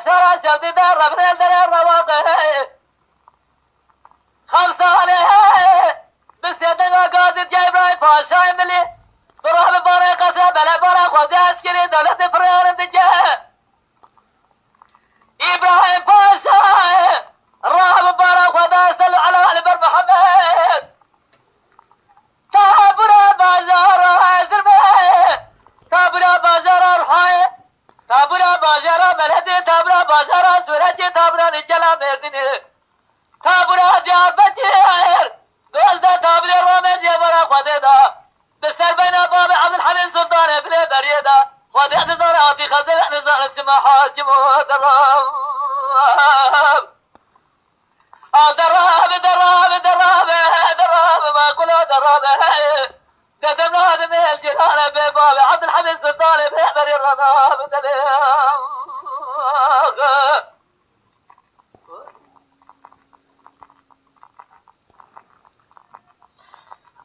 شرى شدي در ربنا در الرواقه خمسانه بسيدنا قادت جاي ابراهيم باشا ملي بروح بباري قسم بلا بارا خوزي عسكري دولة فريار دجاه ابراهيم باشا راح ببارا خوزي سلو على البر محمد تابنا بازار زربه تابنا بازار رحاي تابنا بازار ملهدي تابنا بازار سورجي تابنا نجلا ميزني تابنا جاب بجير بلده تابنا رومي جبرا خوددا بسر بين باب عبد الحميد سلطان بلي بريدا خودي نزار عطي خزر نزار اسمه حاجم دراب دراب دراب دراب دراب ما كله دراب تدمنا دم الجيران بباب عبد الحميد سلطان بلي بري الرضاب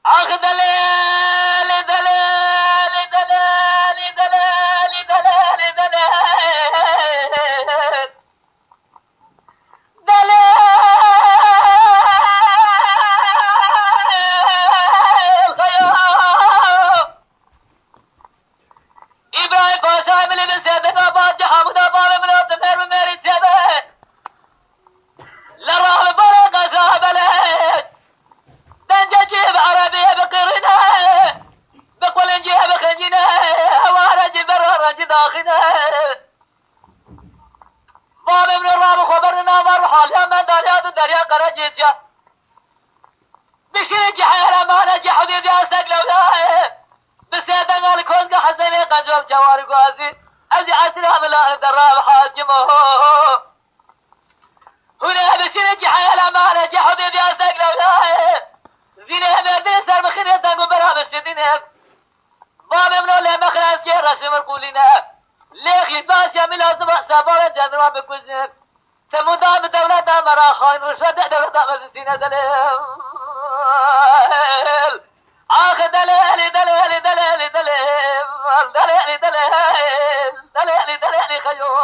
آخ دلال دلال دلال دلال دلال دلال دلال خيام إبراهيم باشا ملي من سيدنا باد حمودا باب من عبد المير من ميري سيده لراه برقة سابلت دنجا جيب عربي بقرنا بقول نجيب خنجنا هوارج برارج داخنا باب ابن الراب خبرنا مرحال يا من دريا قرجيسيا بشرك حيلا ما نجح حديد يا سقلولا بسيدنا الكوزق حسني قجوب جوار قوازي أجي عسنا بلا الدراب حاجمه هنا بشرك حيلا ما نجح حديد يا سقلولا زينه مردن سر مخينه دنگو برام شدينه باب منو له مخراس كي رسم القولينه ليخي باش يعمل لازم حسابه جنرا بكوزن سمودا بدولة مرا خاين رشد دولة مزينه دلال آخ دلال دلال دلال دلال دلال دلال دلال دلال خيوم